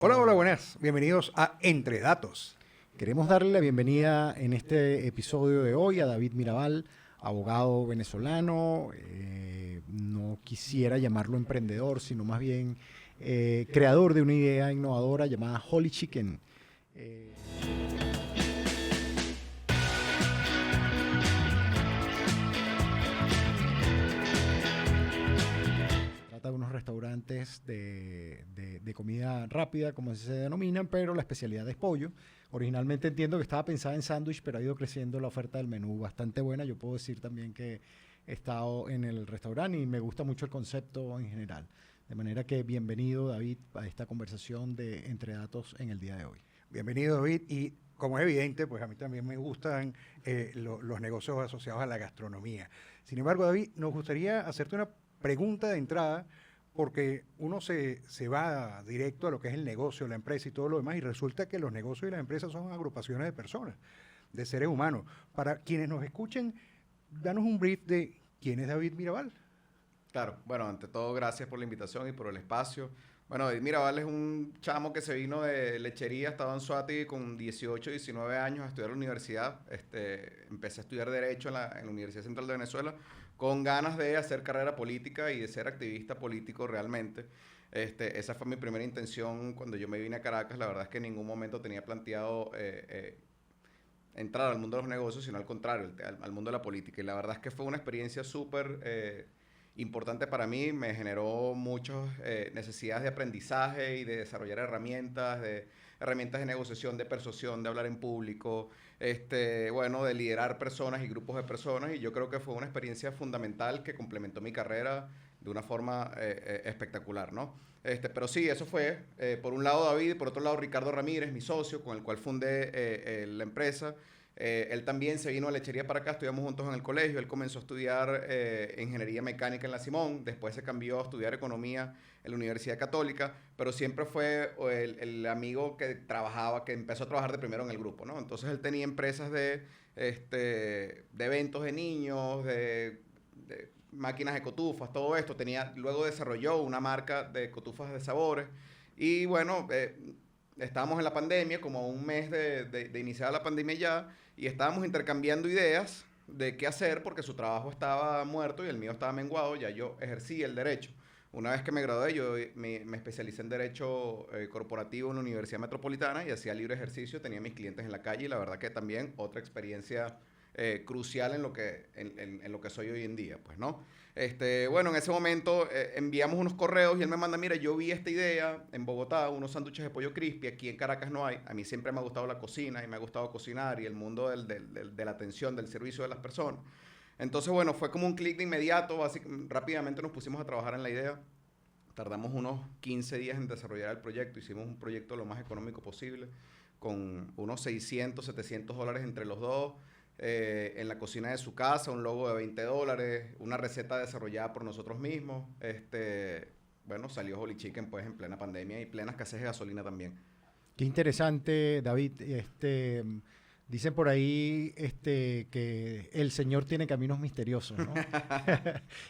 Hola, hola, buenas. Bienvenidos a Entre Datos. Queremos darle la bienvenida en este episodio de hoy a David Mirabal, abogado venezolano. No quisiera llamarlo emprendedor, sino más bien creador de una idea innovadora llamada Holy Chicken. Trata de unos restaurantes de comida rápida, como se denominan, pero la especialidad es pollo. Originalmente entiendo que estaba pensada en sándwich, pero ha ido creciendo la oferta del menú bastante buena. Yo puedo decir también que he estado en el restaurante y me gusta mucho el concepto en general. De manera que bienvenido, David, a esta conversación de Entre Datos en el día de hoy. Bienvenido, David. Y como es evidente, pues a mí también me gustan los negocios asociados a la gastronomía. Sin embargo, David, nos gustaría hacerte una pregunta de entrada, porque uno se va directo a lo que es el negocio, la empresa y todo lo demás, y resulta que los negocios y las empresas son agrupaciones de personas, de seres humanos. Para quienes nos escuchen, danos un brief de quién es David Mirabal. Claro, bueno, ante todo, gracias por la invitación y por el espacio. Bueno, David Mirabal es un chamo que se vino de lechería, estaba en Suati con 18, 19 años a estudiar en la universidad. Empecé a estudiar Derecho en la Universidad Central de Venezuela con ganas de hacer carrera política y de ser activista político realmente. Esa fue mi primera intención cuando yo me vine a Caracas. La verdad es que en ningún momento tenía planteado entrar al mundo de los negocios, sino al contrario, al mundo de la política. Y la verdad es que fue una experiencia súper importante para mí. Me generó muchas necesidades de aprendizaje y de desarrollar herramientas de negociación, de persuasión, de hablar en público, bueno, de liderar personas y grupos de personas. Y yo creo que fue una experiencia fundamental que complementó mi carrera de una forma espectacular, ¿no? Pero sí, eso fue, por un lado David, y por otro lado Ricardo Ramírez, mi socio, con el cual fundé la empresa. Él también se vino a lechería para acá, estudiamos juntos en el colegio. Él comenzó a estudiar ingeniería mecánica en la Simón, después se cambió a estudiar economía en la Universidad Católica, pero siempre fue el amigo que trabajaba, que empezó a trabajar de primero en el grupo, ¿no? Entonces él tenía empresas de eventos de niños, de máquinas de cotufas, todo esto. Luego desarrolló una marca de cotufas de sabores y bueno, estábamos en la pandemia, como a un mes de iniciar la pandemia ya, y estábamos intercambiando ideas de qué hacer porque su trabajo estaba muerto y el mío estaba menguado. Ya yo ejercí el derecho. Una vez que me gradué, yo me especialicé en Derecho Corporativo en la Universidad Metropolitana y hacía libre ejercicio, tenía mis clientes en la calle y la verdad que también otra experiencia crucial en lo que soy hoy en día, pues, ¿no? Bueno, en ese momento enviamos unos correos y él me manda, mira, yo vi esta idea en Bogotá, unos sándwiches de pollo crispy, aquí en Caracas no hay. A mí siempre me ha gustado la cocina y me ha gustado cocinar y el mundo de la atención, del servicio de las personas. Entonces, bueno, fue como un clic de inmediato, rápidamente nos pusimos a trabajar en la idea. Tardamos unos 15 días en desarrollar el proyecto, hicimos un proyecto lo más económico posible, con unos 600, $700 entre los dos. En la cocina de su casa, un logo de $20, una receta desarrollada por nosotros mismos. Bueno, salió Holy Chicken pues en plena pandemia y plena escasez de gasolina también. Qué interesante, David. Dicen por ahí que el Señor tiene caminos misteriosos, ¿no?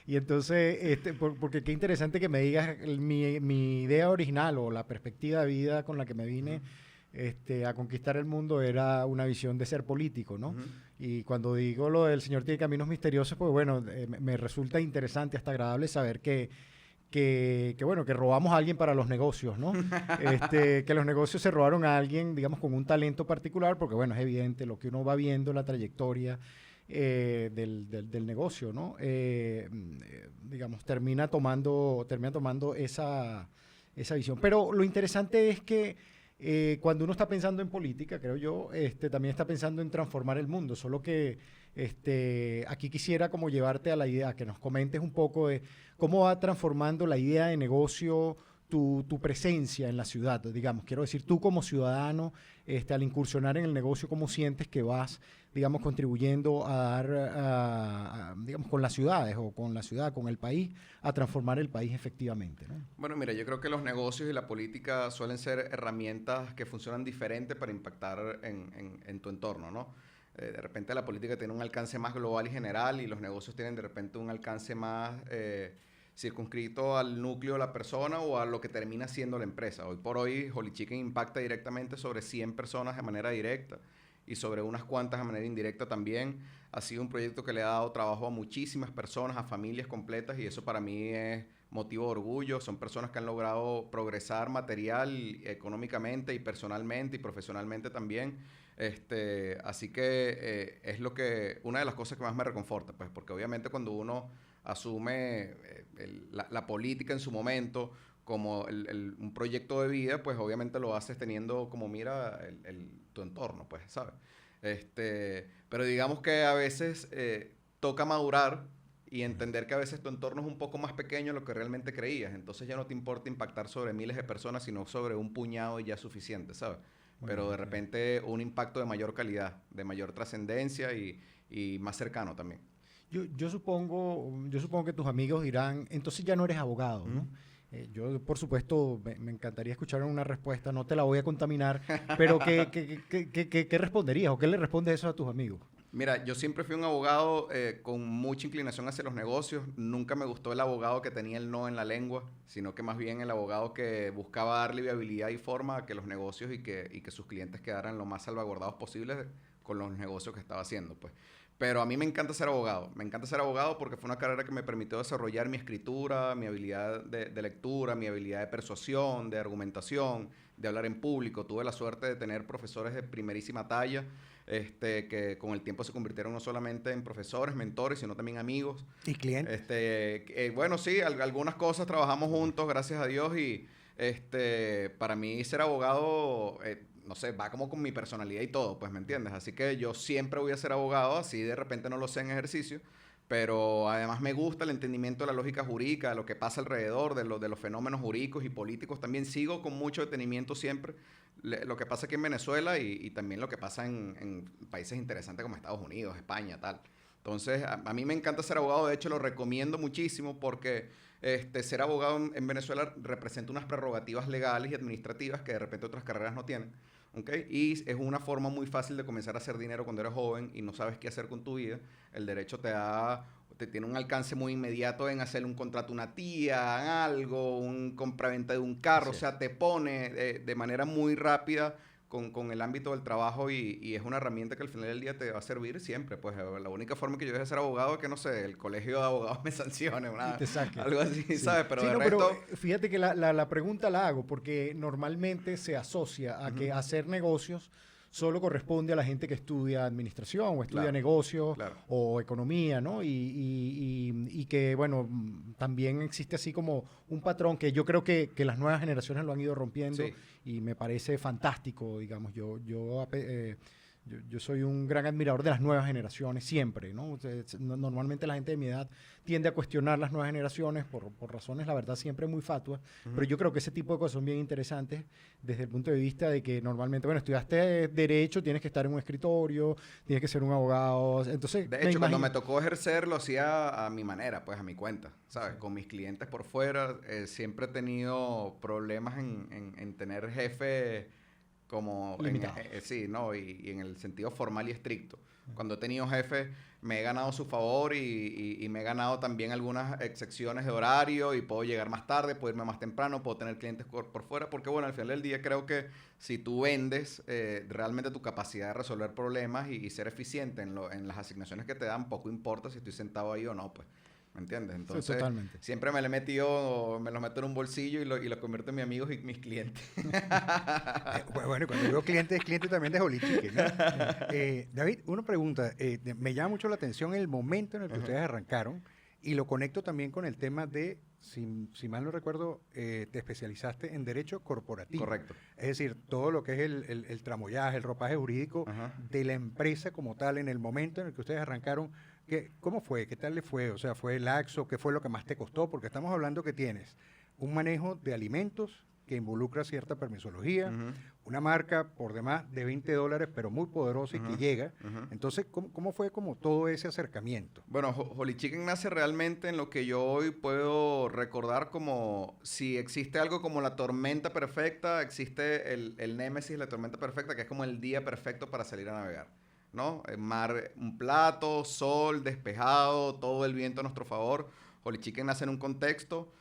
Y entonces, porque qué interesante que me digas mi idea original o la perspectiva de vida con la que me vine a conquistar el mundo era una visión de ser político, ¿no? Y cuando digo lo del Señor tiene caminos misteriosos, pues bueno, me resulta interesante, hasta agradable saber bueno, que robamos a alguien para los negocios, ¿no? Que los negocios se robaron a alguien, digamos, con un talento particular, porque bueno, es evidente lo que uno va viendo, la trayectoria del negocio, ¿no? Digamos, termina tomando esa visión. Pero lo interesante es que cuando uno está pensando en política, creo yo, también está pensando en transformar el mundo, solo que aquí quisiera como llevarte a la idea, que nos comentes un poco de cómo va transformando la idea de negocio tu presencia en la ciudad, digamos. Quiero decir, tú como ciudadano, al incursionar en el negocio, ¿cómo sientes que vas, digamos, contribuyendo a dar, digamos, con las ciudades o con la ciudad, con el país, a transformar el país efectivamente, ¿no? Bueno, mira, yo creo que los negocios y la política suelen ser herramientas que funcionan diferente para impactar en tu entorno, ¿no? De repente la política tiene un alcance más global y general y los negocios tienen de repente un alcance más circunscrito al núcleo de la persona o a lo que termina siendo la empresa. Hoy por hoy, Holy Chicken impacta directamente sobre 100 personas de manera directa y sobre unas cuantas de manera indirecta también. Ha sido un proyecto que le ha dado trabajo a muchísimas personas, a familias completas, y eso para mí es motivo de orgullo. Son personas que han logrado progresar material, económicamente y personalmente y profesionalmente también. Así que es una de las cosas que más me reconforta, pues, porque obviamente cuando uno asume la política en su momento como un proyecto de vida, pues obviamente lo haces teniendo como mira tu entorno, pues, ¿sabes? Pero digamos que a veces toca madurar y entender que a veces tu entorno es un poco más pequeño de lo que realmente creías. Entonces ya no te importa impactar sobre miles de personas, sino sobre un puñado y ya es suficiente, ¿sabes? Pero de repente un impacto de mayor calidad, de mayor trascendencia y más cercano también. Yo supongo que tus amigos dirán, entonces ya no eres abogado, ¿no? Yo, por supuesto, me encantaría escuchar una respuesta, no te la voy a contaminar, pero ¿qué responderías o qué le respondes eso a tus amigos? Mira, yo siempre fui un abogado con mucha inclinación hacia los negocios. Nunca me gustó el abogado que tenía el no en la lengua, sino que más bien el abogado que buscaba darle viabilidad y forma a que los negocios y que sus clientes quedaran lo más salvaguardados posibles con los negocios que estaba haciendo, pues. Pero a mí me encanta ser abogado. Me encanta ser abogado porque fue una carrera que me permitió desarrollar mi escritura, mi habilidad de lectura, mi habilidad de persuasión, de argumentación, de hablar en público. Tuve la suerte de tener profesores de primerísima talla, que con el tiempo se convirtieron no solamente en profesores, mentores, sino también amigos. ¿Y clientes? Bueno, sí, algunas cosas trabajamos juntos, gracias a Dios, y para mí ser abogado, no sé, va como con mi personalidad y todo, pues, ¿me entiendes? Así que yo siempre voy a ser abogado, así de repente no lo sé en ejercicio, pero además me gusta el entendimiento de la lógica jurídica, de lo que pasa alrededor, de los fenómenos jurídicos y políticos. También sigo con mucho detenimiento siempre lo que pasa aquí en Venezuela y también lo que pasa en países interesantes como Estados Unidos, España, tal. Entonces, a mí me encanta ser abogado, de hecho lo recomiendo muchísimo porque ser abogado en Venezuela representa unas prerrogativas legales y administrativas que de repente otras carreras no tienen. ¿Okay? Y es una forma muy fácil de comenzar a hacer dinero cuando eres joven y no sabes qué hacer con tu vida. El derecho te tiene un alcance muy inmediato en hacer un contrato a una tía, algo, un compraventa de un carro. O sea, te pone de manera muy rápida con el ámbito del trabajo y es una herramienta que al final del día te va a servir siempre. Pues la única forma que yo deje de ser abogado es que, no sé, el colegio de abogados me sancione, algo así, sí. ¿Sabes? Pero sí, de no, resto... pero fíjate que la pregunta la hago porque normalmente se asocia a que hacer negocios solo corresponde a la gente que estudia administración o estudia negocios o economía, ¿no? Y que, bueno, también existe así como un patrón que yo creo que las nuevas generaciones lo han ido rompiendo y me parece fantástico, digamos. Yo soy un gran admirador de las nuevas generaciones, siempre, ¿no? Normalmente la gente de mi edad tiende a cuestionar las nuevas generaciones por razones, la verdad, siempre muy fatuas, pero yo creo que ese tipo de cosas son bien interesantes desde el punto de vista de que normalmente, bueno, estudiaste Derecho, tienes que estar en un escritorio, tienes que ser un abogado, entonces... De hecho, cuando me tocó ejercer, lo hacía a mi manera, pues, a mi cuenta, ¿sabes? Con mis clientes por fuera, siempre he tenido problemas en tener jefe... como sí, ¿no? Y en el sentido formal y estricto. Cuando he tenido jefes, me he ganado su favor y me he ganado también algunas excepciones de horario y puedo llegar más tarde, puedo irme más temprano, puedo tener clientes por fuera, porque bueno, al final del día creo que si tú vendes realmente tu capacidad de resolver problemas y ser eficiente en las asignaciones que te dan, poco importa si estoy sentado ahí o no, pues. ¿Me entiendes? Entonces, sí, totalmente. Siempre me lo he metido, me lo meto en un bolsillo y lo convierto en mis amigos y mis clientes. Bueno, cuando digo cliente, es cliente también de Holy Chicken, ¿no? David, una pregunta. Me llama mucho la atención el momento en el que ustedes arrancaron y lo conecto también con el tema de, si mal no recuerdo, te especializaste en Derecho Corporativo. Correcto. Es decir, todo lo que es el tramoyaje, el ropaje jurídico de la empresa como tal en el momento en el que ustedes arrancaron. ¿Cómo fue? ¿Qué tal le fue? O sea, ¿fue laxo? ¿Qué fue lo que más te costó? Porque estamos hablando que tienes un manejo de alimentos que involucra cierta permisología, una marca por demás de $20, pero muy poderosa y que llega. Entonces, ¿cómo fue como todo ese acercamiento? Bueno, Holy Chicken nace realmente en lo que yo hoy puedo recordar como si existe algo como la tormenta perfecta, existe el némesis, la tormenta perfecta, que es como el día perfecto para salir a navegar, ¿no? Mar, un plato, sol, despejado, todo el viento a nuestro favor. Holy Chicken nace en un contexto.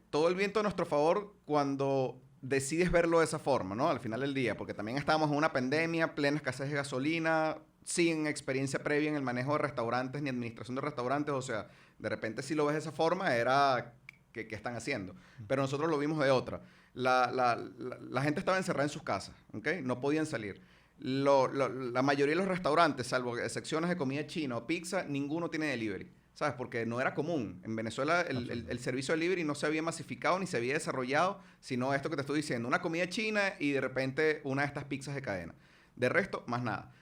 Todo el viento a nuestro favor cuando decides verlo de esa forma, ¿no? Al final del día, porque también estábamos en una pandemia, plena escasez de gasolina, sin experiencia previa en el manejo de restaurantes ni administración de restaurantes, o sea, de repente si lo ves de esa forma era ¿qué están haciendo? Pero nosotros lo vimos de otra. La gente estaba encerrada en sus casas, ¿ok? No podían salir. La mayoría de los restaurantes, salvo secciones de comida china o pizza, ninguno tiene delivery. ¿Sabes? Porque no era común. En Venezuela el servicio de delivery no se había masificado ni se había desarrollado, sino esto que te estoy diciendo, una comida china y de repente una de estas pizzas de cadena. De resto, más nada.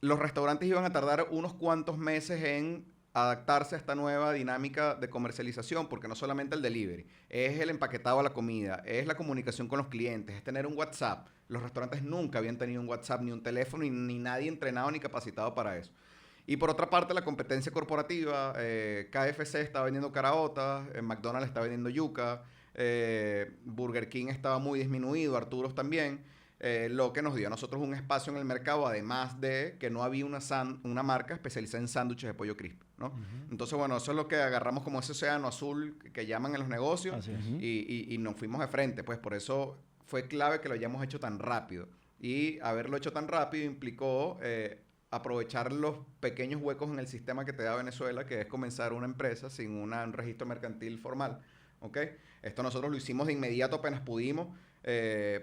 Los restaurantes iban a tardar unos cuantos meses en adaptarse a esta nueva dinámica de comercialización, porque no solamente el delivery, es el empaquetado de la comida, es la comunicación con los clientes, es tener un WhatsApp. Los restaurantes nunca habían tenido un WhatsApp, ni un teléfono, ni nadie entrenado ni capacitado para eso. Y por otra parte, la competencia corporativa, KFC estaba vendiendo caraotas, McDonald's estaba vendiendo yuca, Burger King estaba muy disminuido, Arturo's también, lo que nos dio a nosotros un espacio en el mercado, además de que no había una marca especializada en sándwiches de pollo crisp, ¿no? Entonces, bueno, eso es lo que agarramos como ese océano azul que llaman en los negocios y nos fuimos de frente, pues por eso fue clave que lo hayamos hecho tan rápido. Y haberlo hecho tan rápido implicó aprovechar los pequeños huecos en el sistema que te da Venezuela, que es comenzar una empresa sin un registro mercantil formal, ¿ok? Esto nosotros lo hicimos de inmediato apenas pudimos,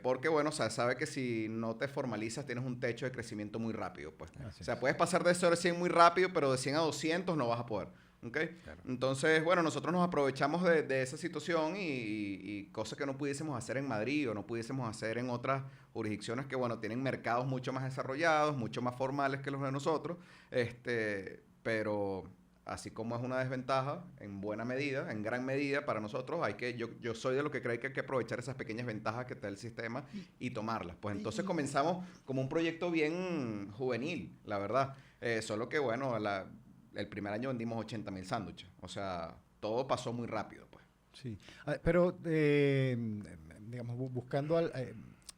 porque, bueno, o sea, sabe que si no te formalizas tienes un techo de crecimiento muy rápido, pues. O sea, puedes pasar de 0 a 100 muy rápido, pero de 100 a 200 no vas a poder, ¿ok? Claro. Entonces, bueno, nosotros nos aprovechamos de esa situación y cosas que no pudiésemos hacer en Madrid o no pudiésemos hacer en otras jurisdicciones que, bueno, tienen mercados mucho más desarrollados, mucho más formales que los de nosotros, pero así como es una desventaja, en buena medida, en gran medida para nosotros, yo soy de los que cree que hay que aprovechar esas pequeñas ventajas que te da el sistema y tomarlas. Pues entonces comenzamos como un proyecto bien juvenil, la verdad. Solo que, bueno, el primer año vendimos 80,000 sándwiches. O sea, todo pasó muy rápido, pues. Sí, pero, digamos, buscando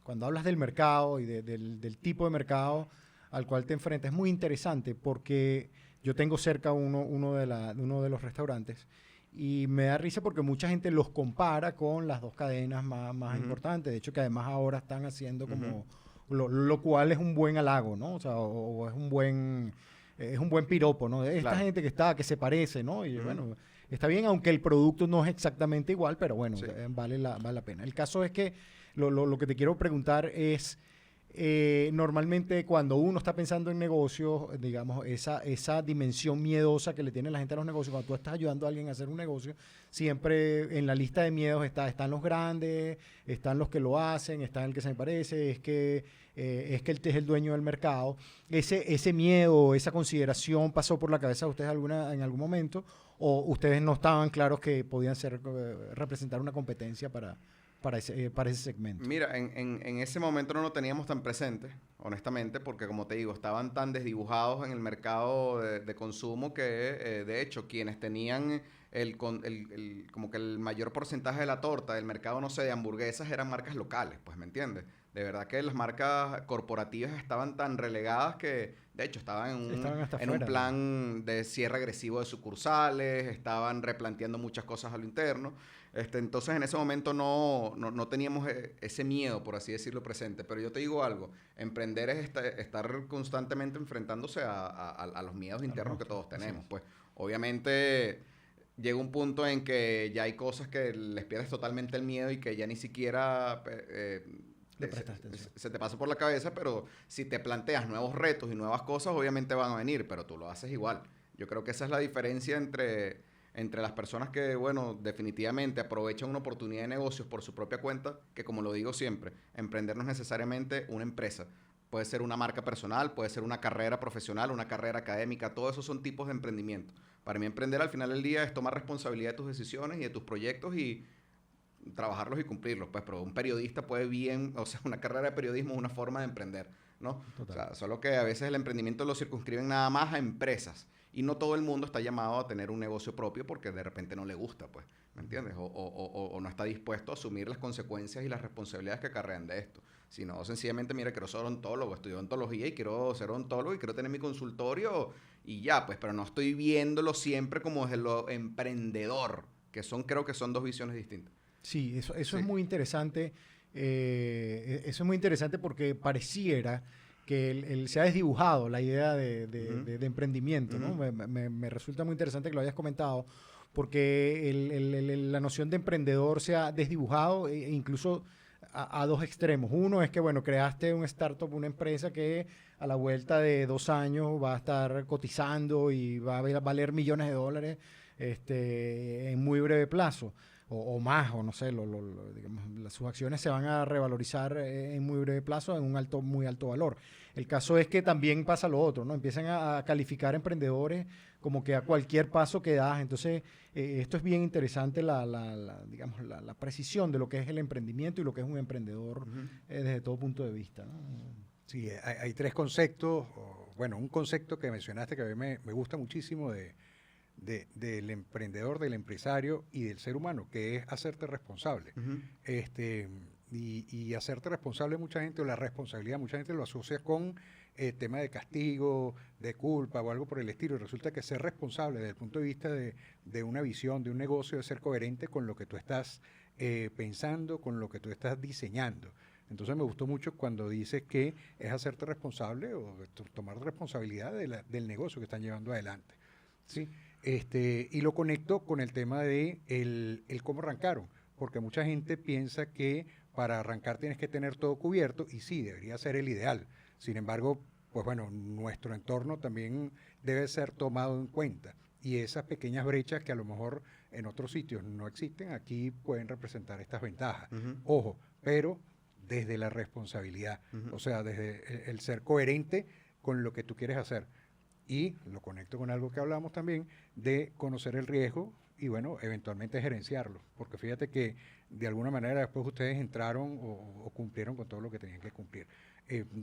cuando hablas del mercado y del tipo de mercado al cual te enfrentas, es muy interesante porque yo tengo cerca uno de los restaurantes y me da risa porque mucha gente los compara con las dos cadenas más importantes. De hecho, que además ahora están haciendo como, lo cual es un buen halago, ¿no? O sea, o es un buen piropo, ¿no? Esta gente que se parece, ¿no? Y bueno, está bien, aunque el producto no es exactamente igual, pero bueno, sí, vale la pena. El caso es que lo que te quiero preguntar es, normalmente cuando uno está pensando en negocios, digamos, esa dimensión miedosa que le tiene la gente a los negocios, cuando tú estás ayudando a alguien a hacer un negocio, siempre en la lista de miedos están los grandes, están los que lo hacen, está el que se me parece, es que él es el dueño del mercado. Ese miedo, esa consideración pasó por la cabeza de ustedes en algún momento, o ustedes no estaban claros que podían representar una competencia para ese segmento. Mira, en ese momento no lo teníamos tan presente, honestamente, porque como te digo, estaban tan desdibujados en el mercado de consumo que, de hecho, quienes tenían como que el mayor porcentaje de la torta del mercado, no sé, de hamburguesas, eran marcas locales, pues, ¿me entiendes? De verdad que las marcas corporativas estaban tan relegadas que, de hecho, estaban en un plan de cierre agresivo de sucursales, estaban replanteando muchas cosas a lo interno. Entonces, en ese momento no teníamos ese miedo, por así decirlo, presente. Pero yo te digo algo, emprender es estar constantemente enfrentándose a los miedos internos que todos tenemos. Pues, obviamente, llega un punto en que ya hay cosas que les pierdes totalmente el miedo y que ya ni siquiera se te pasa por la cabeza, pero si te planteas nuevos retos y nuevas cosas, obviamente van a venir, pero tú lo haces igual. Yo creo que esa es la diferencia entre las personas que, bueno, definitivamente aprovechan una oportunidad de negocios por su propia cuenta, que como lo digo siempre, emprender no es necesariamente una empresa. Puede ser una marca personal, puede ser una carrera profesional, una carrera académica, todo eso son tipos de emprendimiento. Para mí emprender al final del día es tomar responsabilidad de tus decisiones y de tus proyectos y trabajarlos y cumplirlos, pues, pero un periodista puede bien, o sea, una carrera de periodismo es una forma de emprender, ¿no? Total. O sea, solo que a veces el emprendimiento lo circunscriben nada más a empresas y no todo el mundo está llamado a tener un negocio propio porque de repente no le gusta, pues, ¿me entiendes? O no está dispuesto a asumir las consecuencias y las responsabilidades que acarrean de esto. sino sencillamente, mira, quiero ser odontólogo, estudio odontología y quiero ser odontólogo y quiero tener mi consultorio y ya, pues, pero no estoy viéndolo siempre como desde lo emprendedor, creo que son dos visiones distintas. Sí, eso Sí. es muy interesante. Eso es muy interesante porque pareciera que se ha desdibujado la idea de emprendimiento, ¿no? Me resulta muy interesante que lo hayas comentado porque la noción de emprendedor se ha desdibujado e incluso a dos extremos. Uno es que, bueno, creaste un startup, una empresa que a la vuelta de 2 años va a estar cotizando y va a valer millones de dólares en muy breve plazo. O más, o no sé, digamos, sus acciones se van a revalorizar en muy breve plazo en un muy alto valor. El caso es que también pasa lo otro, ¿no? Empiezan a calificar emprendedores como que a cualquier paso que das. Entonces, esto es bien interesante, digamos, la precisión de lo que es el emprendimiento y lo que es un emprendedor desde todo punto de vista, ¿no? Sí, hay 3 conceptos. Bueno, un concepto que mencionaste que a mí me gusta muchísimo del emprendedor, del empresario y del ser humano, que es hacerte responsable. Y hacerte responsable mucha gente, o la responsabilidad, mucha gente lo asocia con tema de castigo, de culpa o algo por el estilo. Y resulta que ser responsable desde el punto de vista de una visión, de un negocio, es ser coherente con lo que tú estás pensando, con lo que tú estás diseñando. Entonces me gustó mucho cuando dices que es hacerte responsable o tomar responsabilidad del negocio que están llevando adelante. ¿Sí? Y lo conecto con el tema de el cómo arrancaron, porque mucha gente piensa que para arrancar tienes que tener todo cubierto, y sí, debería ser el ideal. Sin embargo, pues bueno, nuestro entorno también debe ser tomado en cuenta, y esas pequeñas brechas que a lo mejor en otros sitios no existen, aquí pueden representar estas ventajas. Ojo, pero desde la responsabilidad, o sea, desde el ser coherente con lo que tú quieres hacer. Y lo conecto con algo que hablamos también, de conocer el riesgo y, bueno, eventualmente gerenciarlo. Porque fíjate que de alguna manera después ustedes entraron o cumplieron con todo lo que tenían que cumplir.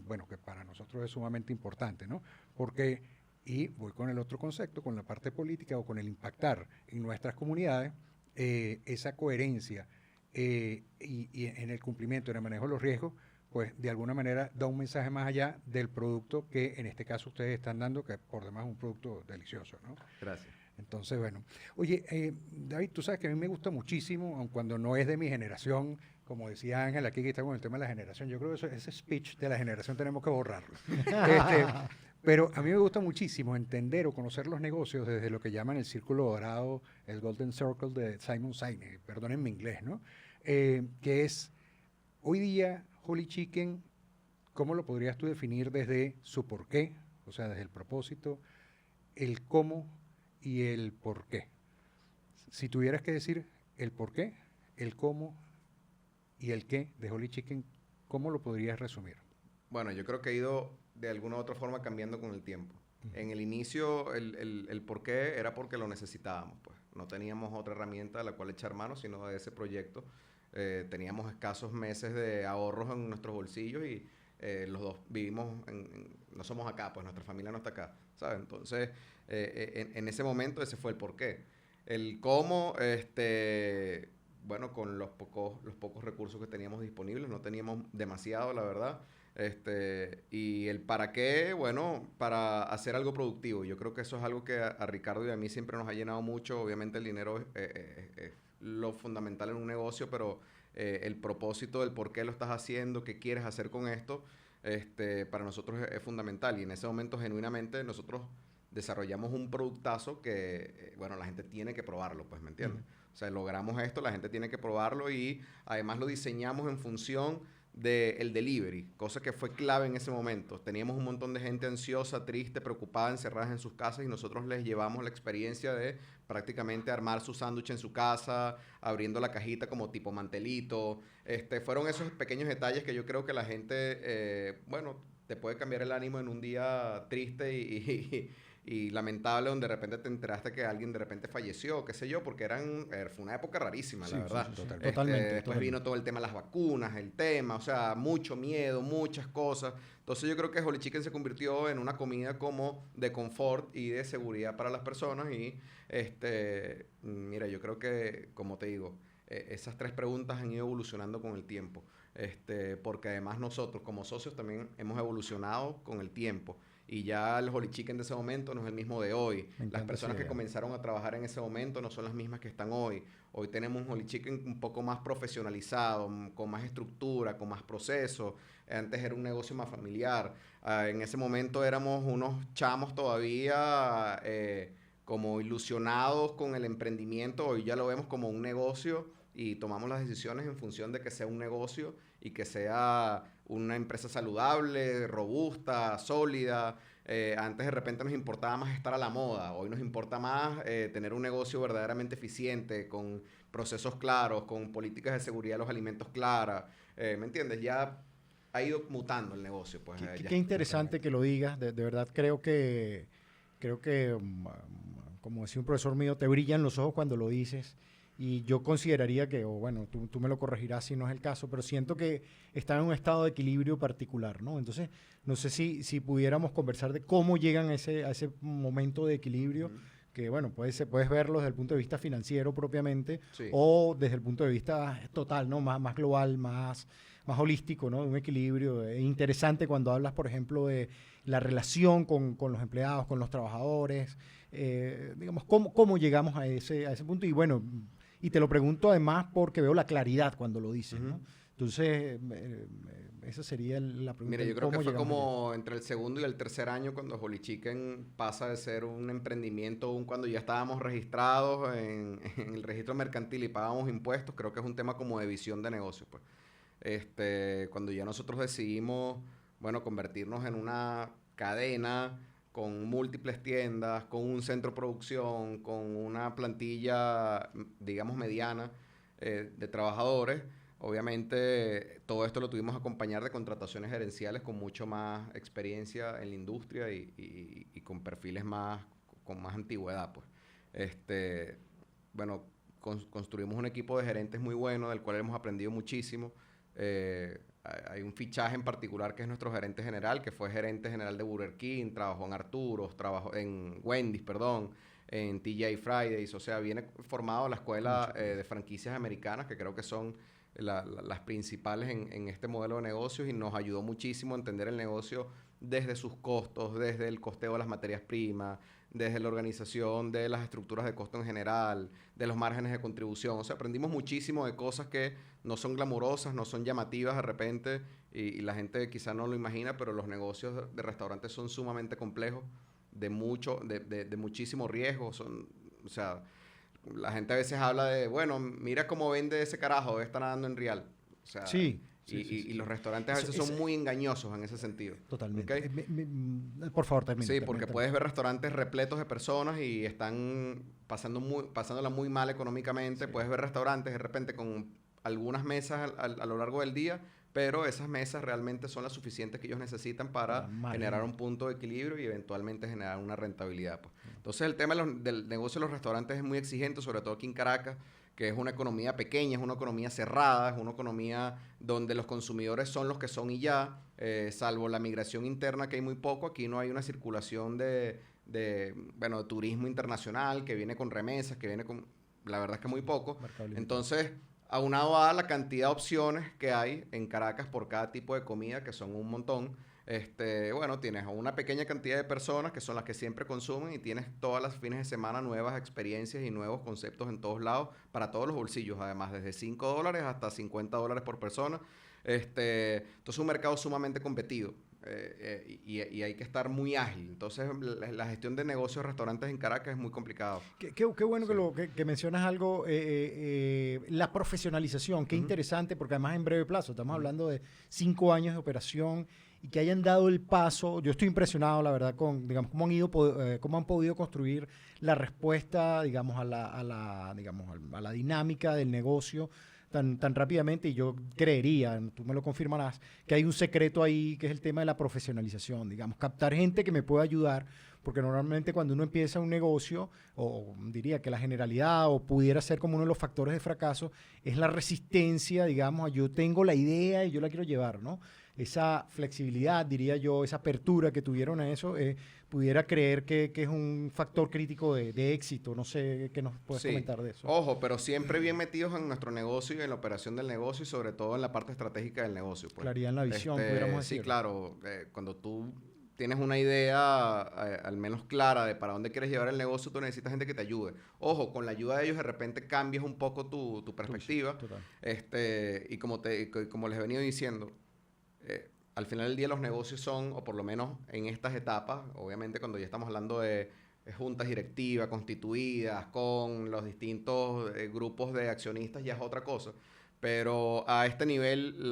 Bueno, que para nosotros es sumamente importante, ¿no? Porque, y voy con el otro concepto, con la parte política o con el impactar en nuestras comunidades, esa coherencia y en el cumplimiento, en el manejo de los riesgos, pues de alguna manera da un mensaje más allá del producto que en este caso ustedes están dando, que por demás es un producto delicioso, ¿no? Gracias. Entonces, bueno. Oye, David, tú sabes que a mí me gusta muchísimo, aun cuando no es de mi generación, como decía Ángel aquí que está con el tema de la generación, yo creo que ese speech de la generación tenemos que borrarlo. Pero a mí me gusta muchísimo entender o conocer los negocios desde lo que llaman el círculo dorado, el Golden Circle de Simon Sinek, perdonen mi inglés, ¿no? Que es, hoy día, Holy Chicken, ¿cómo lo podrías tú definir desde su porqué, o sea, desde el propósito, el cómo y el porqué? Si tuvieras que decir el porqué, el cómo y el qué de Holy Chicken, ¿cómo lo podrías resumir? Bueno, yo creo que ha ido de alguna u otra forma cambiando con el tiempo. En el inicio, el por qué era porque lo necesitábamos, pues. No teníamos otra herramienta a la cual echar mano, sino de ese proyecto. Teníamos escasos meses de ahorros en nuestros bolsillos y los dos vivimos, no somos acá, pues nuestra familia no está acá, ¿sabes? Entonces, en ese momento ese fue el porqué. El cómo, bueno, con los pocos recursos que teníamos disponibles, no teníamos demasiado, la verdad. Y el para qué, bueno, para hacer algo productivo. Yo creo que eso es algo que a Ricardo y a mí siempre nos ha llenado mucho. Obviamente el dinero es lo fundamental en un negocio, pero el propósito del por qué lo estás haciendo, qué quieres hacer con esto, para nosotros es fundamental. Y en ese momento, genuinamente, nosotros desarrollamos un productazo que, bueno, la gente tiene que probarlo, pues, ¿me entiendes? O sea, logramos esto, la gente tiene que probarlo y además lo diseñamos en función del delivery, cosa que fue clave en ese momento. Teníamos un montón de gente ansiosa, triste, preocupada, encerradas en sus casas y nosotros les llevamos la experiencia de prácticamente armar su sándwich en su casa, abriendo la cajita como tipo mantelito. Fueron esos pequeños detalles que yo creo que la gente, bueno, te puede cambiar el ánimo en un día triste y lamentable, donde de repente te enteraste que alguien de repente falleció, qué sé yo, porque fue una época rarísima, la verdad. Sí, Totalmente. Después vino todo el tema de las vacunas, el tema, o sea, mucho miedo, muchas cosas. Entonces yo creo que Holy Chicken se convirtió en una comida como de confort y de seguridad para las personas y, mira, yo creo que, como te digo, esas 3 preguntas han ido evolucionando con el tiempo. porque además nosotros como socios también hemos evolucionado con el tiempo. Y ya el Holy Chicken de ese momento no es el mismo de hoy. Las personas que comenzaron a trabajar en ese momento no son las mismas que están hoy. Hoy tenemos un Holy Chicken un poco más profesionalizado, con más estructura, con más procesos. Antes era un negocio más familiar. En ese momento éramos unos chamos todavía como ilusionados con el emprendimiento. Hoy ya lo vemos como un negocio y tomamos las decisiones en función de que sea un negocio y que sea una empresa saludable, robusta, sólida. Antes de repente nos importaba más estar a la moda. Hoy nos importa más tener un negocio verdaderamente eficiente, con procesos claros, con políticas de seguridad de los alimentos claras. ¿Me entiendes? Ya ha ido mutando el negocio. Pues, qué interesante que lo digas. De verdad creo que como decía un profesor mío, te brillan los ojos cuando lo dices. Y yo consideraría que, o bueno, tú me lo corregirás si no es el caso, pero siento que está en un estado de equilibrio particular, ¿no? Entonces, no sé si pudiéramos conversar de cómo llegan a ese momento de equilibrio, que bueno, puedes verlo desde el punto de vista financiero propiamente, Sí. o desde el punto de vista total, ¿no? Más global, más holístico, ¿no? Un equilibrio interesante cuando hablas, por ejemplo, de la relación con los empleados, con los trabajadores, digamos, cómo llegamos a ese punto. Y bueno, y te lo pregunto además porque veo la claridad cuando lo dices, ¿no? Entonces, esa sería la pregunta. Mira, yo creo que fue como entre el segundo y el tercer año cuando Holy Chicken pasa de ser un emprendimiento, cuando ya estábamos registrados en el registro mercantil y pagábamos impuestos. Creo que es un tema como de visión de negocio, pues. Cuando ya nosotros decidimos, bueno, convertirnos en una cadena con múltiples tiendas, con un centro de producción, con una plantilla, digamos, mediana de trabajadores. Obviamente, todo esto lo tuvimos que acompañar de contrataciones gerenciales con mucho más experiencia en la industria y con perfiles con más antigüedad, pues. Bueno, construimos un equipo de gerentes muy bueno, del cual hemos aprendido muchísimo. Hay un fichaje en particular que es nuestro gerente general, que fue gerente general de Burger King, trabajó en Arturos, trabajó en Wendy's, perdón, en TGI Fridays. O sea, viene formado a la escuela de franquicias americanas, que creo que son las principales en este modelo de negocios, y nos ayudó muchísimo a entender el negocio desde sus costos, desde el costeo de las materias primas, desde la organización de las estructuras de costo en general, de los márgenes de contribución. O sea, aprendimos muchísimo de cosas que no son glamurosas, no son llamativas de repente, y la gente quizá no lo imagina, pero los negocios de restaurantes son sumamente complejos, de muchísimo riesgo. O sea, la gente a veces habla de, bueno, mira cómo vende ese carajo, está nadando en real. O sea, sí. Y los restaurantes a veces son muy engañosos en ese sentido. Totalmente. ¿Okay? Por favor, termina. Sí, porque puedes ver restaurantes repletos de personas y están pasándola muy mal económicamente. Sí. Puedes ver restaurantes de repente con algunas mesas a lo largo del día, pero esas mesas realmente son las suficientes que ellos necesitan para generar un punto de equilibrio y eventualmente generar una rentabilidad, pues. Entonces, el tema del negocio de los restaurantes es muy exigente, sobre todo aquí en Caracas, que es una economía pequeña, es una economía cerrada, es una economía donde los consumidores son los que son y ya, salvo la migración interna, que hay muy poco. Aquí no hay una circulación de turismo internacional que viene con remesas, que viene con... La verdad es que muy poco. Entonces, aunado a la cantidad de opciones que hay en Caracas por cada tipo de comida, que son un montón, tienes una pequeña cantidad de personas que son las que siempre consumen, y tienes todas las fines de semana nuevas experiencias y nuevos conceptos en todos lados, para todos los bolsillos, además, desde $5 hasta $50 por persona. Entonces, es un mercado sumamente competido. Y hay que estar muy ágil. Entonces, la gestión de negocios de restaurantes en Caracas es muy complicado. Qué bueno, sí, que mencionas algo, la profesionalización. Qué interesante, porque además en breve plazo, estamos hablando de 5 años de operación, y que hayan dado el paso. Yo estoy impresionado, la verdad, con, digamos, cómo han podido construir la respuesta, digamos, a la dinámica del negocio tan rápidamente. Y yo creería, tú me lo confirmarás, que hay un secreto ahí, que es el tema de la profesionalización, digamos, captar gente que me pueda ayudar, porque normalmente cuando uno empieza un negocio, o diría que la generalidad, o pudiera ser como uno de los factores de fracaso, es la resistencia, digamos, a yo tengo la idea y yo la quiero llevar, ¿no? Esa flexibilidad, diría yo, esa apertura que tuvieron a eso, pudiera creer que es un factor crítico de éxito. No sé qué nos puedes comentar de eso. Ojo, pero siempre bien metidos en nuestro negocio y en la operación del negocio y sobre todo en la parte estratégica del negocio. Pues. Claridad en la visión, pudiéramos decir. Sí, claro. Cuando tú tienes una idea al menos clara de para dónde quieres llevar el negocio, tú necesitas gente que te ayude. Ojo, con la ayuda de ellos de repente cambias un poco tu perspectiva. Total. Y como les he venido diciendo, al final del día los negocios son, o por lo menos en estas etapas, obviamente cuando ya estamos hablando de juntas directivas constituidas con los distintos grupos de accionistas, ya es otra cosa. Pero a este nivel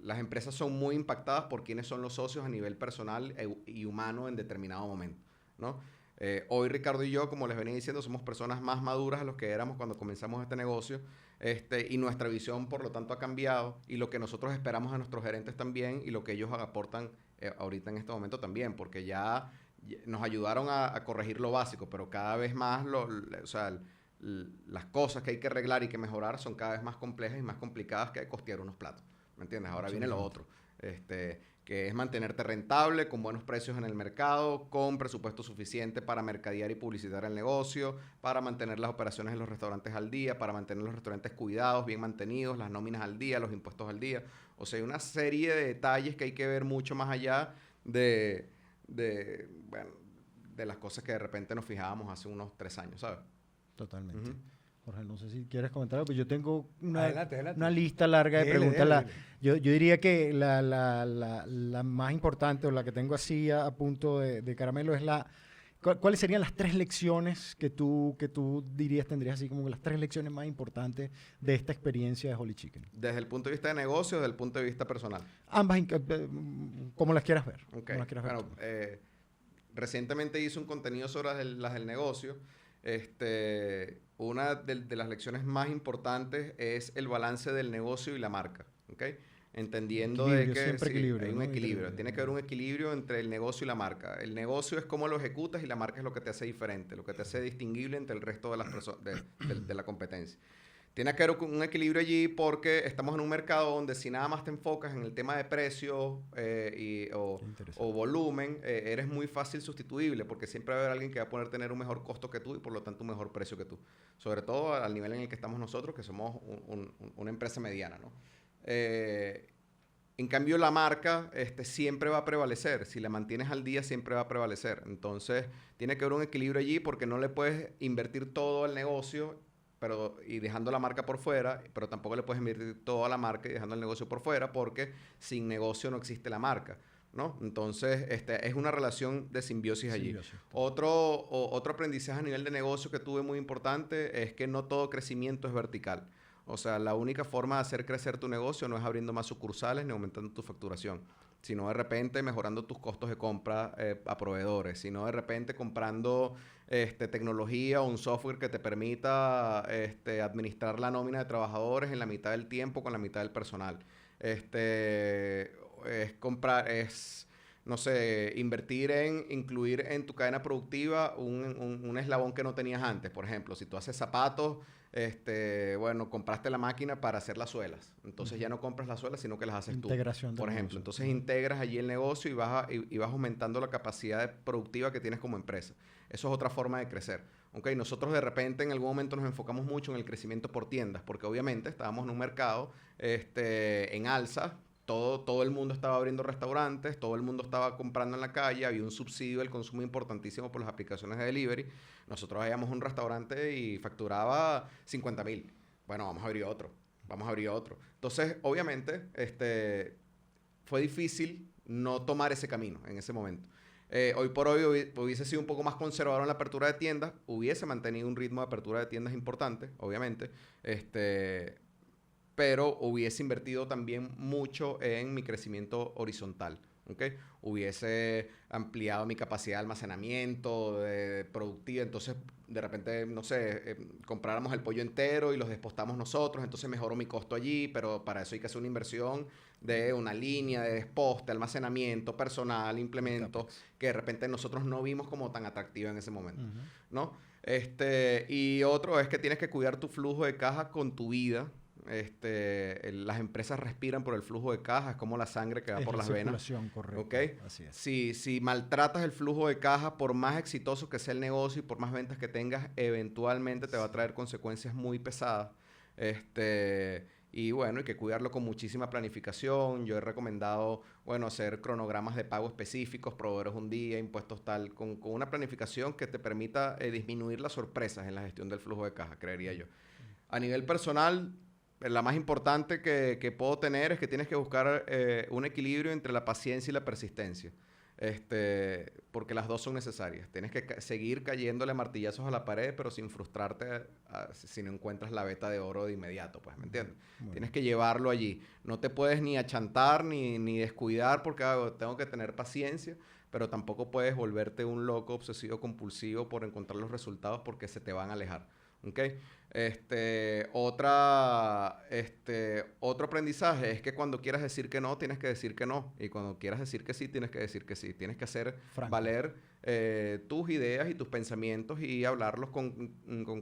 las empresas son muy impactadas por quiénes son los socios a nivel personal y humano en determinado momento, ¿no? Hoy Ricardo y yo, como les venía diciendo, somos personas más maduras de los que éramos cuando comenzamos este negocio, y nuestra visión, por lo tanto, ha cambiado, y lo que nosotros esperamos a nuestros gerentes también, y lo que ellos aportan ahorita en este momento también, porque ya nos ayudaron a corregir lo básico, pero cada vez más las cosas que hay que arreglar y que mejorar son cada vez más complejas y más complicadas que costear unos platos, ¿me entiendes? Ahora viene lo otro, que es mantenerte rentable, con buenos precios en el mercado, con presupuesto suficiente para mercadear y publicitar el negocio, para mantener las operaciones en los restaurantes al día, para mantener los restaurantes cuidados, bien mantenidos, las nóminas al día, los impuestos al día. O sea, hay una serie de detalles que hay que ver mucho más allá de las cosas que de repente nos fijábamos hace unos 3 años, ¿sabes? Totalmente. Jorge, no sé si quieres comentar algo, pero yo tengo Adelante. una lista larga de preguntas. Dele. Yo diría que la más importante, o la que tengo así a punto de caramelo, es ¿cuáles serían las 3 lecciones que tú dirías, tendrías así como las 3 lecciones más importantes de esta experiencia de Holy Chicken? Desde el punto de vista de negocio o desde el punto de vista personal. Ambas, como las quieras ver. Okay. Bueno, recientemente hice un contenido sobre las del negocio. Una de las lecciones más importantes es el balance del negocio y la marca, ¿ok? Entendiendo de que hay un equilibrio. Tiene que haber un equilibrio entre el negocio y la marca. El negocio es cómo lo ejecutas y la marca es lo que te hace diferente, lo que te hace distinguible entre el resto de las personas de la competencia. Tiene que haber un equilibrio allí porque estamos en un mercado donde si nada más te enfocas en el tema de precio o volumen, eres muy fácil sustituible porque siempre va a haber alguien que va a poder tener un mejor costo que tú y por lo tanto un mejor precio que tú. Sobre todo al nivel en el que estamos nosotros, que somos una empresa mediana, ¿no? En cambio, la marca siempre va a prevalecer. Si la mantienes al día, siempre va a prevalecer. Entonces, tiene que haber un equilibrio allí porque no le puedes invertir todo al negocio y dejando la marca por fuera, pero tampoco le puedes invertir toda la marca y dejando el negocio por fuera porque sin negocio no existe la marca, ¿no? Entonces, es una relación de simbiosis allí. Otro aprendizaje a nivel de negocio que tuve muy importante es que no todo crecimiento es vertical. O sea, la única forma de hacer crecer tu negocio no es abriendo más sucursales ni aumentando tu facturación, sino de repente mejorando tus costos de compra a proveedores, sino de repente comprando tecnología o un software que te permita administrar la nómina de trabajadores en la mitad del tiempo con la mitad del personal. No sé, incluir en tu cadena productiva un eslabón que no tenías antes. Por ejemplo, si tú haces zapatos, compraste la máquina para hacer las suelas. Entonces ya no compras las suelas, sino que las haces Integración tú, por ejemplo. Entonces integras allí el negocio y vas aumentando la capacidad productiva que tienes como empresa. Eso es otra forma de crecer. Okay, nosotros de repente en algún momento nos enfocamos mucho en el crecimiento por tiendas, porque obviamente estábamos en un mercado en alza. Todo el mundo estaba abriendo restaurantes, todo el mundo estaba comprando en la calle, había un subsidio del consumo importantísimo por las aplicaciones de delivery. Nosotros veíamos un restaurante y facturaba 50,000. Bueno, vamos a abrir otro. Entonces, obviamente, fue difícil no tomar ese camino en ese momento. Hoy por hoy hubiese sido un poco más conservador en la apertura de tiendas, hubiese mantenido un ritmo de apertura de tiendas importante, obviamente, pero hubiese invertido también mucho en mi crecimiento horizontal. ¿Okay? Hubiese ampliado mi capacidad de almacenamiento, productiva, entonces de repente, no sé, compráramos el pollo entero y los despostamos nosotros, entonces mejoró mi costo allí, pero para eso hay que hacer una inversión de una línea de desposte, almacenamiento, personal, implementos, que de repente nosotros no vimos como tan atractiva en ese momento, ¿no? Y otro es que tienes que cuidar tu flujo de caja con tu vida. Las empresas respiran por el flujo de caja, es como la sangre que va por las venas. Correcto. ¿Okay? Así es. Si maltratas el flujo de caja, por más exitoso que sea el negocio y por más ventas que tengas, eventualmente te va a traer consecuencias muy pesadas. Y bueno, hay que cuidarlo con muchísima planificación. Yo he recomendado, bueno, hacer cronogramas de pago específicos, proveedores un día, impuestos tal, con una planificación que te permita disminuir las sorpresas en la gestión del flujo de caja, creería yo. A nivel personal, la más importante que puedo tener es que tienes que buscar un equilibrio entre la paciencia y la persistencia. Porque las dos son necesarias. Tienes que seguir cayéndole martillazos a la pared, pero sin frustrarte si no encuentras la veta de oro de inmediato, pues, ¿me entiendes? Bueno. Tienes que llevarlo allí. No te puedes ni achantar ni descuidar porque tengo que tener paciencia, pero tampoco puedes volverte un loco obsesivo compulsivo por encontrar los resultados porque se te van a alejar. ¿Okay? Otro aprendizaje es que cuando quieras decir que no, tienes que decir que no. Y cuando quieras decir que sí, tienes que decir que sí. Tienes que hacer valer tus ideas y tus pensamientos y hablarlos con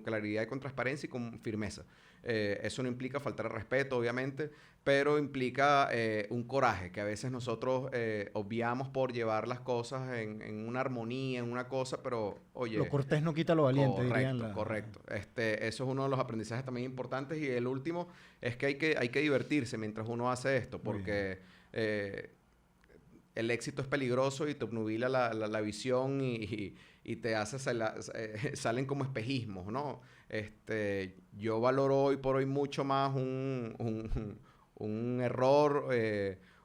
claridad y con transparencia y con firmeza. Eso no implica faltar al respeto, obviamente, pero implica un coraje que a veces nosotros obviamos por llevar las cosas en una armonía, en una cosa, pero oye... Lo cortés no quita lo valiente, dirían. Correcto. Eso es uno de los aprendizajes también importantes. Y el último es que hay que divertirse mientras uno hace esto, porque el éxito es peligroso y te obnubila la visión y te hace salen como espejismos, ¿no? Yo valoro hoy por hoy mucho más un error,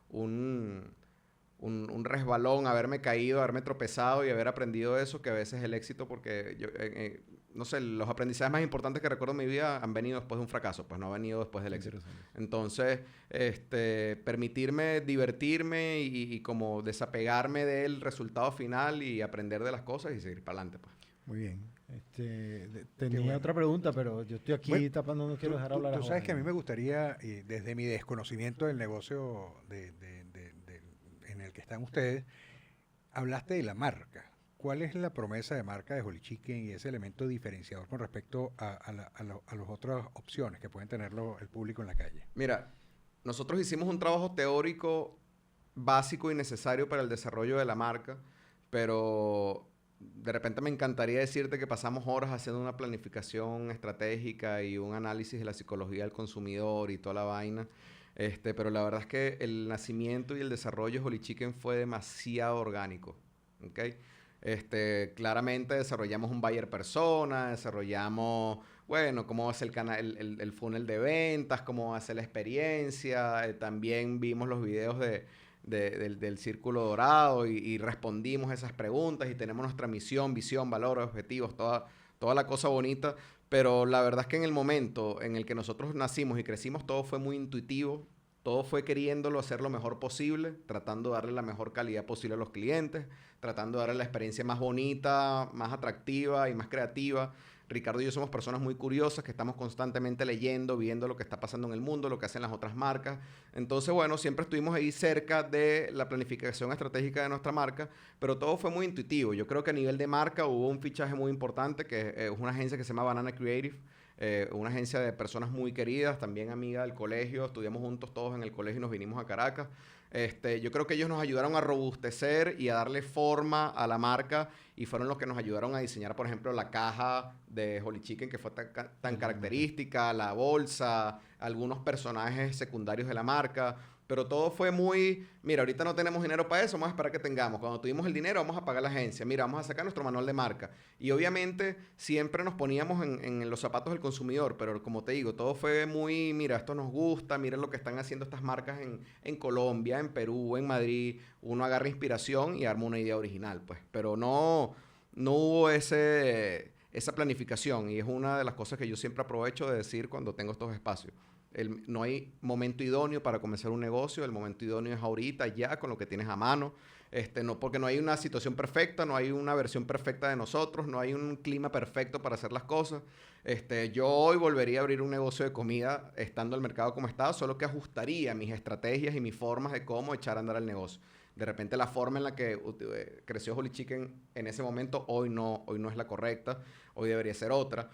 un resbalón, haberme caído, haberme tropezado y haber aprendido eso, que a veces el éxito, porque yo, no sé, los aprendizajes más importantes que recuerdo en mi vida han venido después de un fracaso, pues no han venido después del éxito. Entonces, permitirme divertirme y como desapegarme del resultado final y aprender de las cosas y seguir para adelante, pues. Muy bien. Tenía otra pregunta, pero yo estoy aquí tapando, no quiero dejar hablar a Tú sabes que a mí me gustaría, desde mi desconocimiento del negocio en el que están ustedes, hablaste de la marca. ¿Cuál es la promesa de marca de Holy Chicken y ese elemento diferenciador con respecto a las otras opciones que pueden tener el público en la calle? Mira, nosotros hicimos un trabajo teórico básico y necesario para el desarrollo de la marca, pero de repente me encantaría decirte que pasamos horas haciendo una planificación estratégica y un análisis de la psicología del consumidor y toda la vaina. Pero la verdad es que el nacimiento y el desarrollo de Holy Chicken fue demasiado orgánico. ¿Okay? Claramente desarrollamos un buyer persona, desarrollamos, bueno, cómo va a ser el funnel de ventas, cómo va a ser la experiencia. También vimos los videos del Círculo Dorado y respondimos esas preguntas y tenemos nuestra misión, visión, valores, objetivos, toda la cosa bonita. Pero la verdad es que en el momento en el que nosotros nacimos y crecimos, todo fue muy intuitivo. Todo fue queriéndolo hacer lo mejor posible, tratando de darle la mejor calidad posible a los clientes, tratando de darle la experiencia más bonita, más atractiva y más creativa. Ricardo y yo somos personas muy curiosas que estamos constantemente leyendo, viendo lo que está pasando en el mundo, lo que hacen las otras marcas. Entonces, bueno, siempre estuvimos ahí cerca de la planificación estratégica de nuestra marca, pero todo fue muy intuitivo. Yo creo que a nivel de marca hubo un fichaje muy importante, que es una agencia que se llama Banana Creative, una agencia de personas muy queridas, también amiga del colegio. Estudiamos juntos todos en el colegio y nos vinimos a Caracas. Yo creo que ellos nos ayudaron a robustecer y a darle forma a la marca y fueron los que nos ayudaron a diseñar, por ejemplo, la caja de Holy Chicken, que fue tan característica, la bolsa, algunos personajes secundarios de la marca. Pero todo fue muy, mira, ahorita no tenemos dinero para eso, vamos a esperar que tengamos. Cuando tuvimos el dinero, vamos a pagar la agencia. Mira, vamos a sacar nuestro manual de marca. Y obviamente siempre nos poníamos en los zapatos del consumidor, pero como te digo, todo fue muy, mira, esto nos gusta, miren lo que están haciendo estas marcas en Colombia, en Perú, en Madrid. Uno agarra inspiración y arma una idea original, pues. Pero no hubo esa planificación y es una de las cosas que yo siempre aprovecho de decir cuando tengo estos espacios. no hay momento idóneo para comenzar un negocio, el momento idóneo es ahorita, ya, con lo que tienes a mano. No, porque no hay una situación perfecta, no hay una versión perfecta de nosotros, no hay un clima perfecto para hacer las cosas. Yo hoy volvería a abrir un negocio de comida estando el mercado como está, solo que ajustaría mis estrategias y mis formas de cómo echar a andar el negocio. De repente la forma en la que creció Holy Chicken en ese momento hoy no es la correcta, hoy debería ser otra.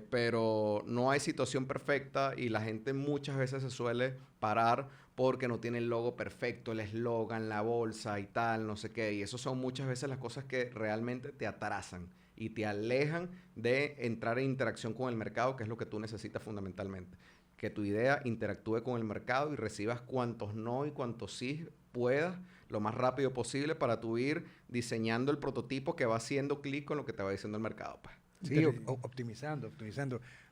Pero no hay situación perfecta y la gente muchas veces se suele parar porque no tiene el logo perfecto, el eslogan, la bolsa y tal, no sé qué. Y eso son muchas veces las cosas que realmente te atrasan y te alejan de entrar en interacción con el mercado, que es lo que tú necesitas fundamentalmente. Que tu idea interactúe con el mercado y recibas cuantos no y cuantos sí puedas lo más rápido posible para tú ir diseñando el prototipo que va haciendo clic con lo que te va diciendo el mercado, pues. Sí, optimizando.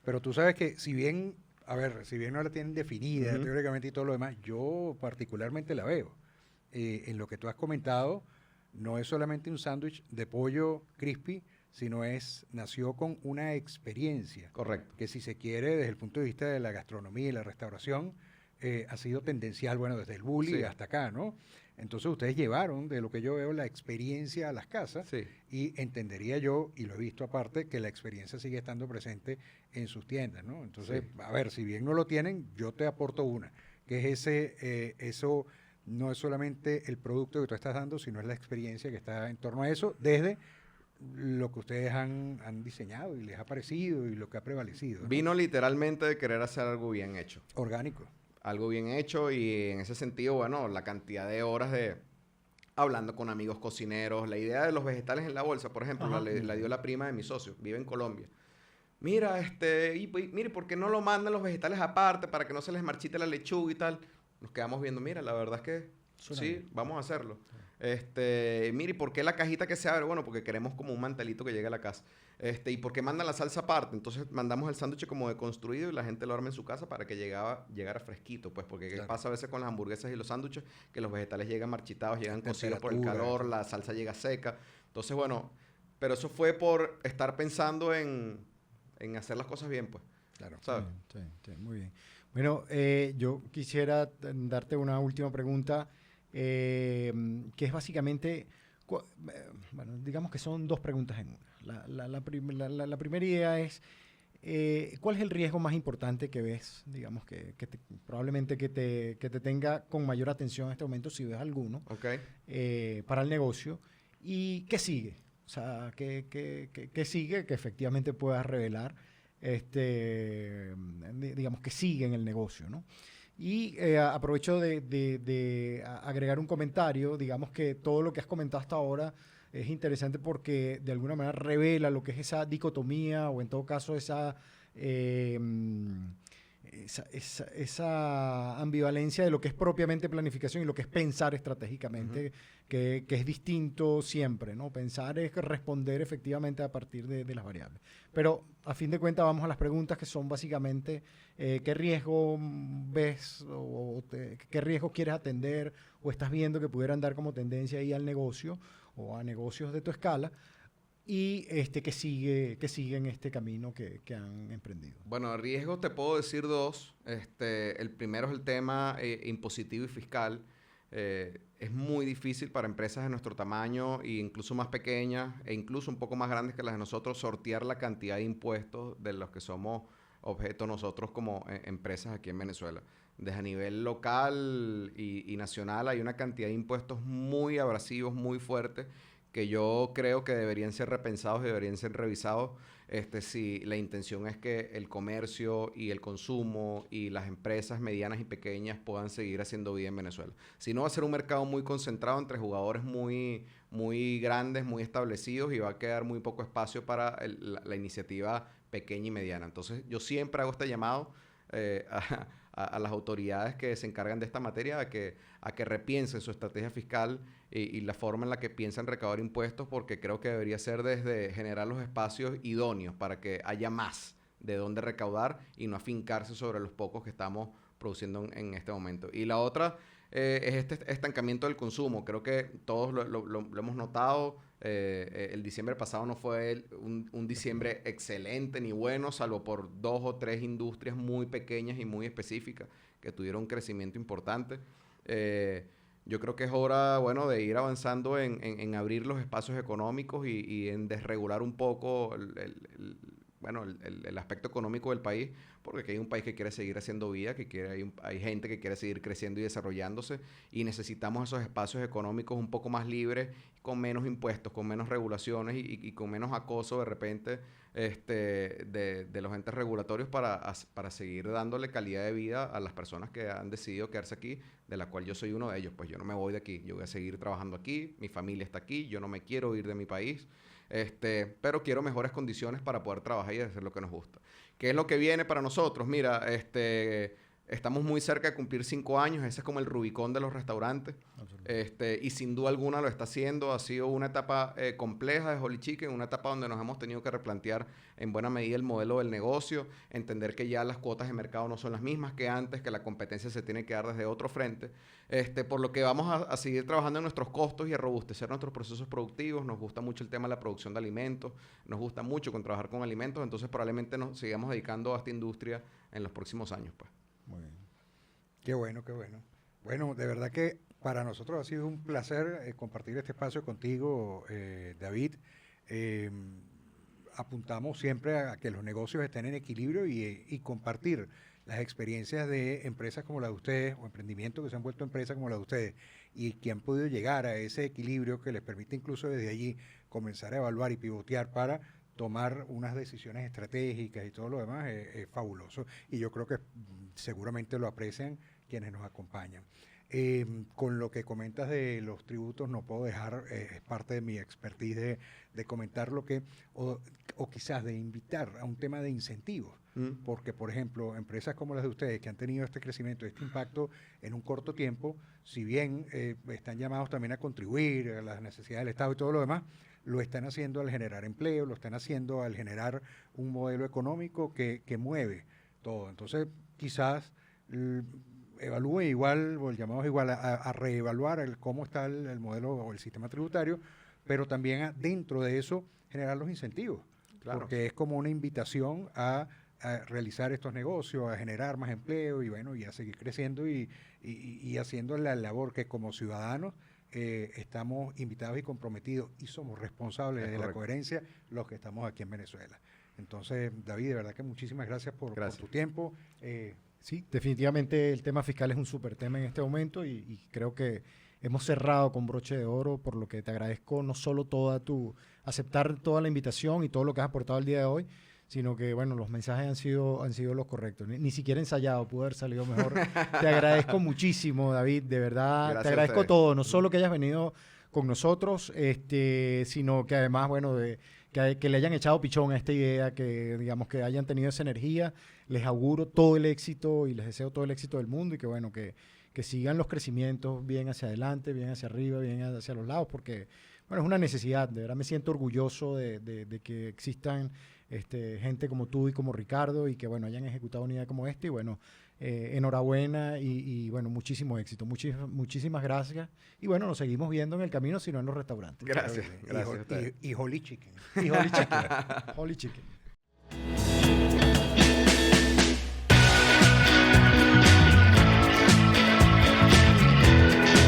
Pero tú sabes que si bien no la tienen definida teóricamente y todo lo demás, yo particularmente la veo. En lo que tú has comentado, no es solamente un sándwich de pollo crispy, sino nació con una experiencia. Correcto. Que si se quiere, desde el punto de vista de la gastronomía y la restauración, ha sido tendencial, bueno, desde el bully hasta acá, ¿no? Entonces ustedes llevaron, de lo que yo veo, la experiencia a las casas y entendería yo, y lo he visto aparte, que la experiencia sigue estando presente en sus tiendas, ¿no? Entonces, a ver, si bien no lo tienen, yo te aporto una, que es eso no es solamente el producto que tú estás dando, sino es la experiencia que está en torno a eso, desde lo que ustedes han diseñado y les ha parecido y lo que ha prevalecido, ¿no? Vino literalmente de querer hacer algo bien hecho. Orgánico. Algo bien hecho y en ese sentido, bueno, la cantidad de horas de hablando con amigos cocineros, la idea de los vegetales en la bolsa, por ejemplo, la dio la prima de mi socio, vive en Colombia. Mira, mire, ¿por qué no lo mandan los vegetales aparte para que no se les marchite la lechuga y tal? Nos quedamos viendo, mira, la verdad es que sí, vamos a hacerlo. Mire, ¿por qué la cajita que se abre? Bueno, porque queremos como un mantelito que llegue a la casa. ¿Y por qué mandan la salsa aparte? Entonces mandamos el sándwich como deconstruido y la gente lo arma en su casa para que llegara fresquito, pues, porque ¿qué pasa a veces con las hamburguesas y los sándwiches? Que los vegetales llegan marchitados, llegan cocidos por el calor, la salsa llega seca. Entonces, bueno, pero eso fue por estar pensando en hacer las cosas bien, pues. Claro. ¿Sabes? Sí, muy bien. Bueno, yo quisiera darte una última pregunta, que es básicamente, bueno, digamos que son dos preguntas en una. La primera idea es, ¿cuál es el riesgo más importante que ves, digamos, probablemente que te tenga con mayor atención en este momento, si ves alguno, para el negocio? ¿Y qué sigue? O sea, ¿qué sigue que efectivamente puedas revelar, digamos, que sigue en el negocio, ¿no? Y aprovecho de agregar un comentario, digamos que todo lo que has comentado hasta ahora es interesante porque de alguna manera revela lo que es esa dicotomía o en todo caso esa ambivalencia de lo que es propiamente planificación y lo que es pensar estratégicamente, que es distinto siempre, ¿no? Pensar es responder efectivamente a partir de las variables. Pero a fin de cuentas vamos a las preguntas que son básicamente ¿qué riesgo ves qué riesgo quieres atender o estás viendo que pudieran dar como tendencia ahí al negocio o a negocios de tu escala? Y que sigue en este camino que han emprendido. Bueno, riesgos te puedo decir dos. El primero es el tema impositivo y fiscal. Es muy difícil para empresas de nuestro tamaño e incluso más pequeñas e incluso un poco más grandes que las de nosotros sortear la cantidad de impuestos de los que somos objeto nosotros como empresas aquí en Venezuela. Desde a nivel local y nacional hay una cantidad de impuestos muy abrasivos, muy fuertes, que yo creo que deberían ser repensados y deberían ser revisados si la intención es que el comercio y el consumo y las empresas medianas y pequeñas puedan seguir haciendo vida en Venezuela. Si no, va a ser un mercado muy concentrado entre jugadores muy, muy grandes, muy establecidos y va a quedar muy poco espacio para la iniciativa pequeña y mediana. Entonces, yo siempre hago este llamado a las autoridades que se encargan de esta materia a que repiensen su estrategia fiscal y la forma en la que piensan recaudar impuestos, porque creo que debería ser desde generar los espacios idóneos para que haya más de dónde recaudar y no afincarse sobre los pocos que estamos produciendo en este momento. Y la otra es este estancamiento del consumo. Creo que todos lo hemos notado. El diciembre pasado no fue un diciembre excelente ni bueno, salvo por 2 o 3 industrias muy pequeñas y muy específicas que tuvieron un crecimiento importante. Yo creo que es hora, bueno, de ir avanzando en abrir los espacios económicos y en desregular un poco el aspecto económico del país, porque aquí hay un país que quiere seguir haciendo vida, hay gente que quiere seguir creciendo y desarrollándose, y necesitamos esos espacios económicos un poco más libres, con menos impuestos, con menos regulaciones y con menos acoso de repente de los entes regulatorios para seguir dándole calidad de vida a las personas que han decidido quedarse aquí, de la cual yo soy uno de ellos. Pues yo no me voy de aquí, yo voy a seguir trabajando aquí, mi familia está aquí, yo no me quiero ir de mi país. Pero quiero mejores condiciones para poder trabajar y hacer lo que nos gusta. ¿Qué es lo que viene para nosotros? Mira, estamos muy cerca de cumplir 5 años. Ese es como el Rubicón de los restaurantes. Y sin duda alguna lo está haciendo. Ha sido una etapa compleja de Holy Chicken, una etapa donde nos hemos tenido que replantear en buena medida el modelo del negocio, entender que ya las cuotas de mercado no son las mismas que antes, que la competencia se tiene que dar desde otro frente. Por lo que vamos a seguir trabajando en nuestros costos y a robustecer nuestros procesos productivos. Nos gusta mucho el tema de la producción de alimentos, nos gusta mucho trabajar con alimentos, entonces probablemente nos sigamos dedicando a esta industria en los próximos años, pues. Muy bien. Qué bueno, qué bueno. Bueno, de verdad que para nosotros ha sido un placer compartir este espacio contigo, David. Apuntamos siempre a que los negocios estén en equilibrio y compartir las experiencias de empresas como la de ustedes o emprendimientos que se han vuelto empresas como la de ustedes y que han podido llegar a ese equilibrio que les permite incluso desde allí comenzar a evaluar y pivotear para tomar unas decisiones estratégicas y todo lo demás es fabuloso. Y yo creo que seguramente lo aprecian quienes nos acompañan. Con lo que comentas de los tributos no puedo dejar, es parte de mi expertise de comentar lo que, o quizás de invitar a un tema de incentivos, porque por ejemplo, empresas como las de ustedes que han tenido este crecimiento, este impacto en un corto tiempo, si bien están llamados también a contribuir a las necesidades del Estado y todo lo demás, lo están haciendo al generar empleo, lo están haciendo al generar un modelo económico que mueve todo. Entonces, quizás evalúe igual, o el llamado es igual, a reevaluar cómo está el modelo o el sistema tributario, pero también dentro de eso generar los incentivos, claro, porque es como una invitación a realizar estos negocios, a generar más empleo y bueno, y a seguir creciendo y haciendo la labor que como ciudadanos estamos invitados y comprometidos y somos responsables de la coherencia los que estamos aquí en Venezuela. Entonces, David, de verdad que muchísimas gracias por tu tiempo. Sí, definitivamente el tema fiscal es un súper tema en este momento y creo que hemos cerrado con broche de oro, por lo que te agradezco no solo aceptar toda la invitación y todo lo que has aportado el día de hoy, sino que, bueno, los mensajes han sido los correctos. Ni siquiera ensayado, pudo haber salido mejor. Te agradezco muchísimo, David, de verdad. Gracias, te agradezco todo, no solo que hayas venido con nosotros, sino que además, bueno, que le hayan echado pichón a esta idea, que digamos que hayan tenido esa energía. Les auguro todo el éxito y les deseo todo el éxito del mundo y que, bueno, que sigan los crecimientos bien hacia adelante, bien hacia arriba, bien hacia los lados, porque, bueno, es una necesidad. De verdad me siento orgulloso de que existan gente como tú y como Ricardo y que, bueno, hayan ejecutado una idea como esta y, bueno, enhorabuena y, bueno, muchísimo éxito. Muchísimas gracias. Y, bueno, nos seguimos viendo en el camino, sino en los restaurantes. Gracias. Gracias. Y Holy Chicken. Y Holy Chicken. Holy Chicken.